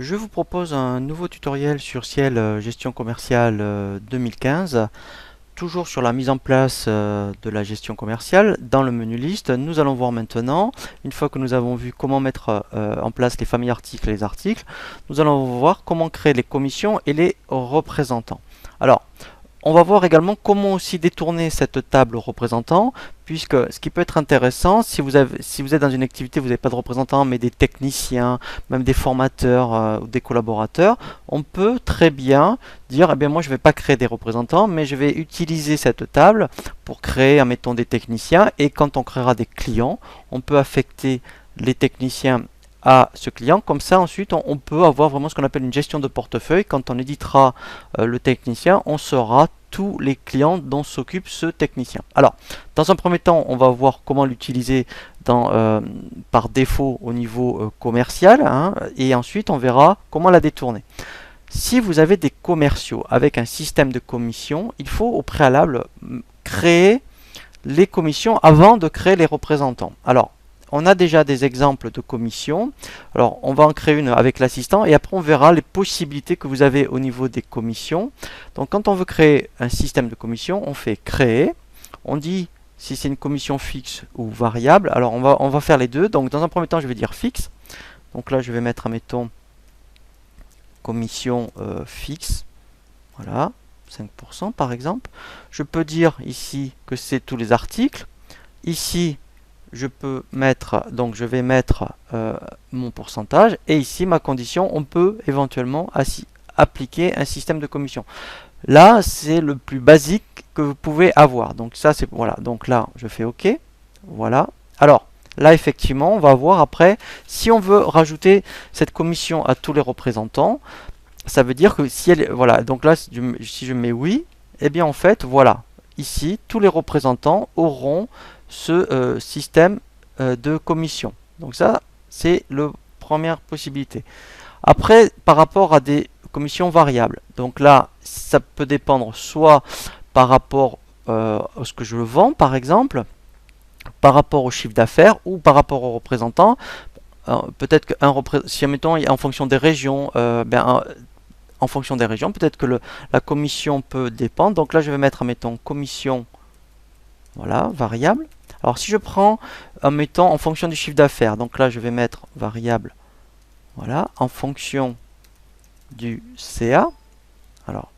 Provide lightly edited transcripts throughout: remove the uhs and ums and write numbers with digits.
Je vous propose un nouveau tutoriel sur Ciel Gestion Commerciale 2015. Toujours sur la mise en place de la gestion commerciale. Dans le menu liste, nous allons voir maintenant, une fois que nous avons vu comment mettre en place les familles articles et les articles, nous allons voir comment créer les commissions et les représentants. Alors, on va voir également comment aussi détourner cette table représentant, puisque ce qui peut être intéressant, si vous êtes dans une activité, vous n'avez pas de représentant, mais des techniciens, même des formateurs ou des collaborateurs, on peut très bien dire, eh bien moi je ne vais pas créer des représentants, mais je vais utiliser cette table pour créer, admettons, des techniciens, et quand on créera des clients, on peut affecter les techniciens à ce client. Comme ça, ensuite, on peut avoir vraiment ce qu'on appelle une gestion de portefeuille. Quand on éditera le technicien, on saura tous les clients dont s'occupe ce technicien. Alors, dans un premier temps, on va voir comment l'utiliser par défaut au niveau commercial, hein, et ensuite, on verra comment la détourner. Si vous avez des commerciaux avec un système de commission, il faut au préalable créer les commissions avant de créer les représentants. Alors, on a déjà des exemples de commissions. Alors, on va en créer une avec l'assistant et après on verra les possibilités que vous avez au niveau des commissions. Donc, quand on veut créer un système de commission, on fait créer. On dit si c'est une commission fixe ou variable. Alors, on va faire les deux. Donc, dans un premier temps, je vais dire fixe. Donc là, je vais mettre, admettons, commission fixe. Voilà, 5% par exemple. Je peux dire ici que c'est tous les articles. Ici, je peux mettre, donc je vais mettre mon pourcentage, et ici ma condition, on peut éventuellement appliquer un système de commission. Là, c'est le plus basique que vous pouvez avoir. Donc ça, c'est voilà. Donc là, je fais OK. Voilà. Alors là, effectivement, on va voir après si on veut rajouter cette commission à tous les représentants. Ça veut dire que si elle, voilà. Donc là, si je mets oui, eh bien en fait, voilà. Ici, tous les représentants auront ce système de commission. Donc ça, c'est la première possibilité. Après, par rapport à des commissions variables, donc là, ça peut dépendre soit par rapport à ce que je vends, par exemple, par rapport au chiffre d'affaires ou par rapport aux représentants. Peut-être que si admettons en fonction des régions, en fonction des régions, peut-être que la commission peut dépendre. Donc là, je vais mettre, admettons, commission, voilà, variable. Alors si je prends, admettons, en fonction du chiffre d'affaires, donc là je vais mettre variable, voilà, en fonction du CA. Alors,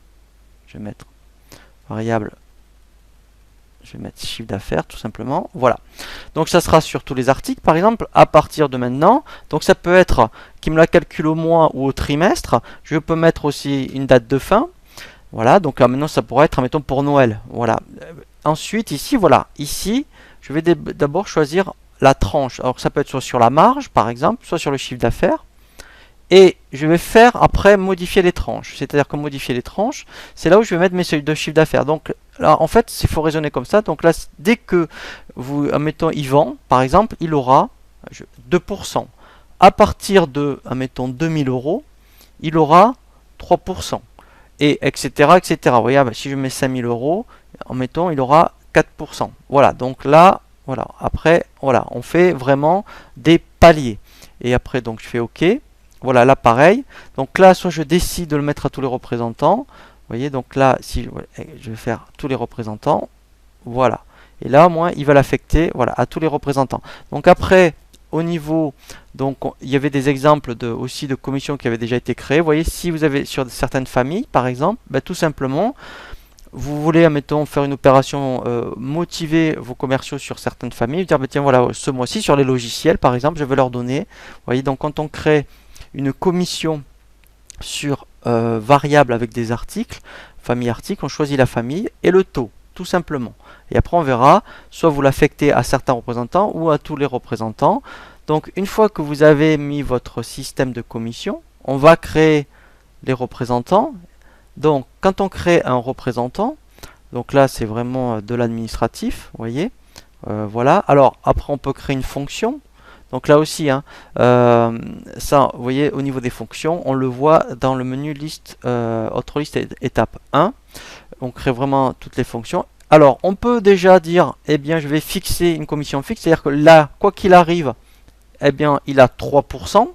je vais mettre variable, je vais mettre chiffre d'affaires tout simplement, voilà. Donc ça sera sur tous les articles, par exemple, à partir de maintenant. Donc ça peut être qu'il me la calcule au mois ou au trimestre. Je peux mettre aussi une date de fin. Voilà, donc là, maintenant ça pourrait être, admettons, pour Noël. Voilà. Ensuite, ici, voilà, ici, je vais d'abord choisir la tranche. Alors ça peut être soit sur la marge, par exemple, soit sur le chiffre d'affaires. Et je vais faire après modifier les tranches. C'est-à-dire que modifier les tranches, c'est là où je vais mettre mes seuils de chiffre d'affaires. Donc là, en fait, il faut raisonner comme ça. Donc là, dès que vous, admettons, il vend, par exemple, il aura 2%. À partir de, admettons, 2000 euros, il aura 3%. Et etc. etc. Vous voyez, si je mets 5000 euros, admettons, il aura 4%. Voilà, donc là, voilà. Après, voilà, on fait vraiment des paliers. Et après, donc, je fais OK. Voilà, là, pareil. Donc là, soit je décide de le mettre à tous les représentants. Vous voyez, donc là, si je vais faire tous les représentants. Voilà. Et là, moi, il va l'affecter, voilà, à tous les représentants. Donc après, au niveau, donc il y avait des exemples aussi de commissions qui avaient déjà été créées. Vous voyez, si vous avez sur certaines familles, par exemple, tout simplement, vous voulez, admettons, faire une opération, motiver vos commerciaux sur certaines familles, dire, tiens, voilà, ce mois-ci, sur les logiciels, par exemple, je vais leur donner. Vous voyez, donc quand on crée une commission sur variable avec des articles, famille article, on choisit la famille et le taux, tout simplement. Et après, on verra, soit vous l'affectez à certains représentants ou à tous les représentants. Donc, une fois que vous avez mis votre système de commission, on va créer les représentants. Donc, quand on crée un représentant, donc là, c'est vraiment de l'administratif, vous voyez. Voilà. Alors, après, on peut créer une fonction. Donc là aussi, hein, ça, vous voyez, au niveau des fonctions, on le voit dans le menu liste, autre liste, étape 1. On crée vraiment toutes les fonctions. Alors, on peut déjà dire, eh bien, je vais fixer une commission fixe, c'est-à-dire que là, quoi qu'il arrive, eh bien, il a 3%.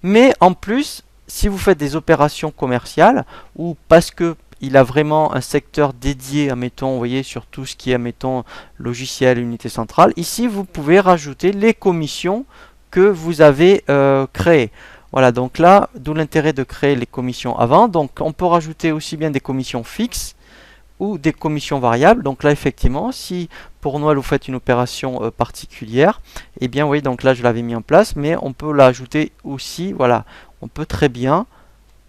Mais en plus, si vous faites des opérations commerciales ou parce que il a vraiment un secteur dédié, admettons, vous voyez, sur tout ce qui est, admettons, logiciel, unité centrale, ici vous pouvez rajouter les commissions que vous avez créées. Voilà, donc là, d'où l'intérêt de créer les commissions avant. Donc on peut rajouter aussi bien des commissions fixes ou des commissions variables. Donc là, effectivement, si pour Noël vous faites une opération particulière, eh bien, oui, donc là je l'avais mis en place, mais on peut l'ajouter aussi. Voilà, on peut très bien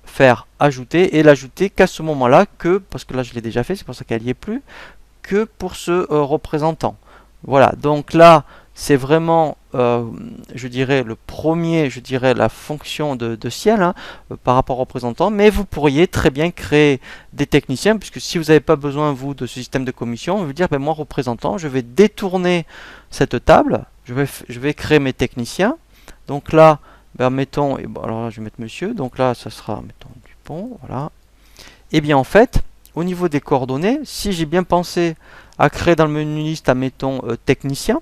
faire ajouter et l'ajouter qu'à ce moment-là, que parce que là je l'ai déjà fait, c'est pour ça qu'elle n'y est plus, que pour ce représentant. Voilà, donc là c'est vraiment, je dirais, le premier, je dirais, la fonction de ciel hein, par rapport au représentant, mais vous pourriez très bien créer des techniciens, puisque si vous n'avez pas besoin, vous, de ce système de commission, vous dire, ben, moi, représentant, je vais détourner cette table, je vais créer mes techniciens, donc là, ben, mettons, et bon, alors là, je vais mettre monsieur, donc là, ça sera, mettons, Dupont, voilà. Et bien, en fait, au niveau des coordonnées, si j'ai bien pensé à créer dans le menu liste, admettons, technicien,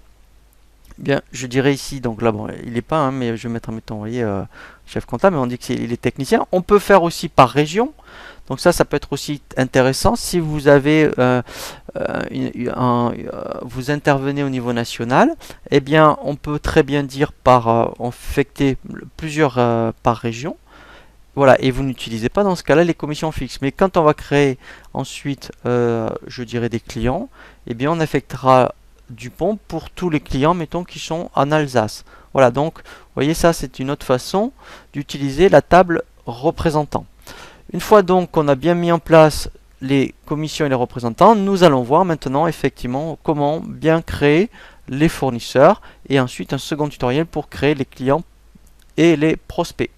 bien, je dirais ici, donc là, bon, il n'est pas, hein, mais je vais mettre, mettons, vous voyez, chef comptable, mais on dit qu'il est technicien. On peut faire aussi par région. Donc ça peut être aussi intéressant. Si vous avez, vous intervenez au niveau national, eh bien, on peut très bien dire par, affecter plusieurs par région. Voilà, et vous n'utilisez pas dans ce cas-là les commissions fixes. Mais quand on va créer ensuite, je dirais des clients, eh bien, on affectera Dupont pour tous les clients, mettons, qui sont en Alsace. Voilà, donc, vous voyez, ça, c'est une autre façon d'utiliser la table représentant. Une fois donc qu'on a bien mis en place les commissions et les représentants, nous allons voir maintenant, effectivement, comment bien créer les fournisseurs et ensuite un second tutoriel pour créer les clients et les prospects.